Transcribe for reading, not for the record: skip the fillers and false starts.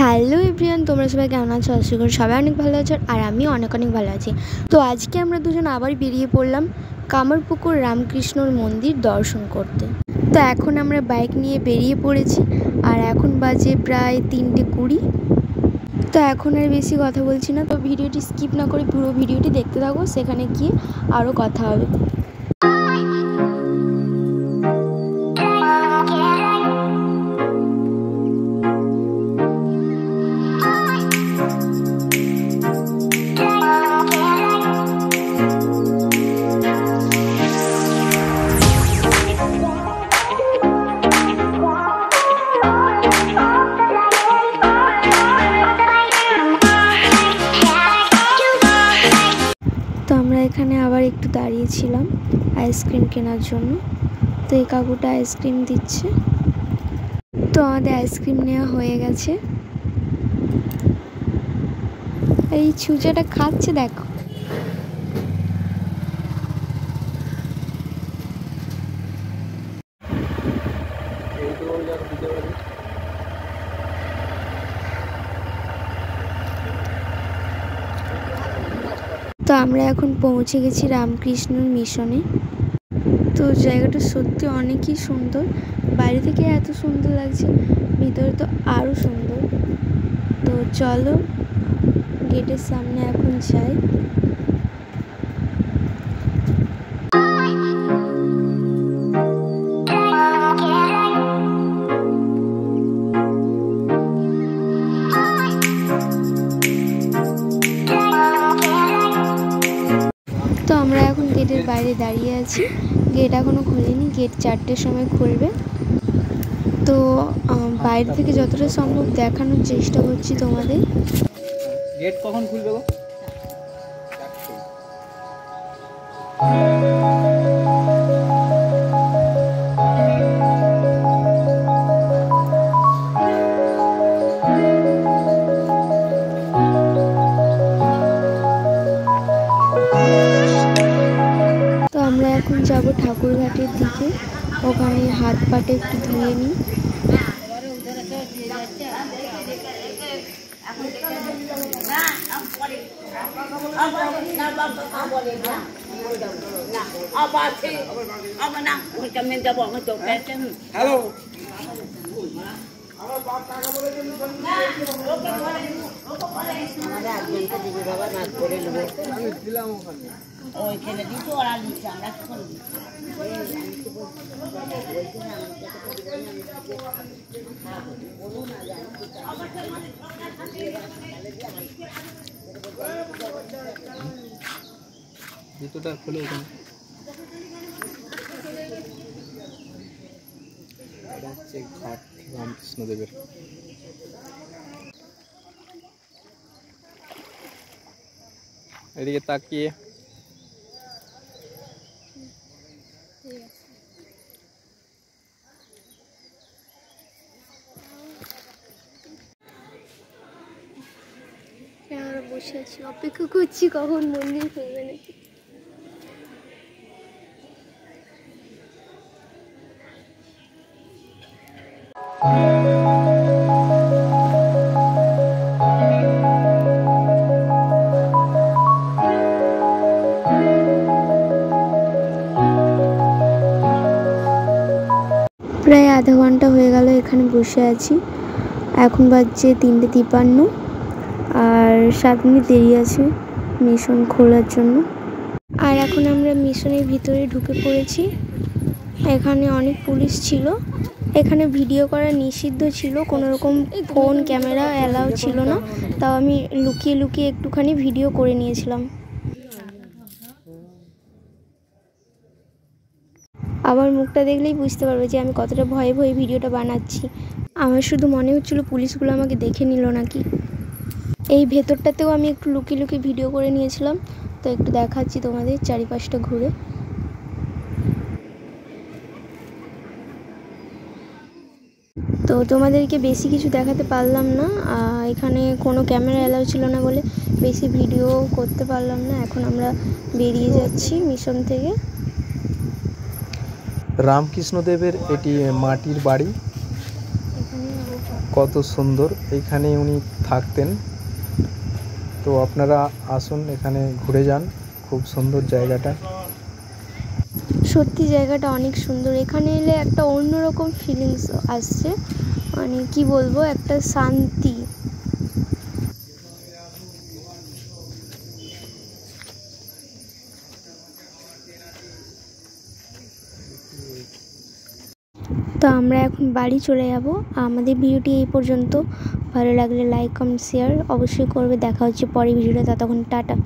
Hello everyone, তোমরা সবাই কেমন আছো? আশা করি সবাই অনেক ভালো আছো আর আমি অনেক ভালো আছি। তো আজকে আমরা দুজন আবার বেরিয়ে পড়লাম কামারপুকুর রামকৃষ্ণর মন্দির দর্শন করতে। তো এখন আমরা বাইক নিয়ে বেরিয়ে পড়েছি আর এখন বাজে প্রায় 3:20। তো এখন আর বেশি কথা বলছি না, তো ভিডিওটি স্কিপ না করে পুরো ভিডিওটি দেখতে থাকো, সেখানে গিয়ে আরও কথা হবে। তো আমরা এখানে আবার একটু দাঁড়িয়েছিলাম আইসক্রিম কেনার জন্য। তো এই কাকুটা আইসক্রিম দিচ্ছে। তো আমাদের আইসক্রিম নেওয়া হয়ে গেছে। এই ছুঁচাটা খাচ্ছে, দেখো। তো আমরা এখন পৌঁছে গেছি রামকৃষ্ণর মিশনে। তো জায়গাটা সত্যি অনেকই সুন্দর, বাইরে থেকে এত সুন্দর লাগছে, ভিতরে তো আরও সুন্দর। তো চলো গেটের সামনে এখন যাই। তো আমরা এখন গেটের বাইরে দাঁড়িয়ে আছি, গেট এখনও খোলেনি, গেট 4টের সময় খুলবে। তো বাইরে থেকে যতটা সম্ভব দেখানোর চেষ্টা করছি তোমাদের। গেট কখন খুলবে গো? তো আমরা এখন যাব ঠাকুরঘাটের দিকে, ওখানে হাত পাটা একটু ধুয়ে নিই। হ্যালো, দিলাম ওখানে ওইখানে দিতে ওরা দিচ্ছে, আমরা কি করবো? জুতোটা খুলে ওখানে ঘাট রামকৃষ্ণদেবের। এদিকে তাকিয়ে আমরা বসে আছি, অপেক্ষা করছি কখন মন্দির খুলবে নাকি। প্রায় আধা ঘন্টা হয়ে গেল এখানে বসে আছি, এখন বাজছে 3:53 আর 7 মিনিট দেরি আছে মিশন খোলার জন্য। আর এখন আমরা মিশনের ভিতরে ঢুকে পড়েছি। এখানে অনেক পুলিশ ছিল, এখানে ভিডিও করা নিষিদ্ধ ছিল, কোনো রকম ফোন ক্যামেরা অ্যালাউ ছিল না, তাও আমি লুকিয়ে লুকিয়ে একটুখানি ভিডিও করে নিয়েছিলাম। আমার মুখটা দেখলেই বুঝতে পারবে যে আমি কতটা ভয়ে ভয়ে ভিডিওটা বানাচ্ছি। আমার শুধু মনে হচ্ছিল পুলিশগুলো আমাকে দেখে নিল নাকি। এই ভেতরটাতেও আমি একটু লুকিয়ে লুকিয়ে ভিডিও করে নিয়েছিলাম, তো একটু দেখাচ্ছি তোমাদের চারিপাশটা ঘুরে। তো তোমাদেরকে বেশি কিছু দেখাতে পারলাম না, এখানে কোনো ক্যামেরা অ্যালাউ ছিল না বলে বেশি ভিডিও করতে পারলাম না। এখন আমরা বেরিয়ে যাচ্ছি মিশন থেকে। রামকৃষ্ণদেবের এটি মাটির বাড়ি, কত সুন্দর, এইখানে উনি থাকতেন। তো আপনারা আসুন, এখানে ঘুরে যান, খুব সুন্দর জায়গাটা। সত্যি জায়গাটা অনেক সুন্দর, এখানে এলে একটা অন্যরকম ফিলিংস আসছে, মানে কি বলবো, একটা শান্তি। তো আমরা এখন বাড়ি চলে যাব। আমাদের ভিডিওটি এই পর্যন্ত। ভালো লাগলে লাইক কমেন্ট শেয়ার অবশ্যই করবে। দেখা হচ্ছে পরের ভিডিওটা, ততক্ষণ টাটা।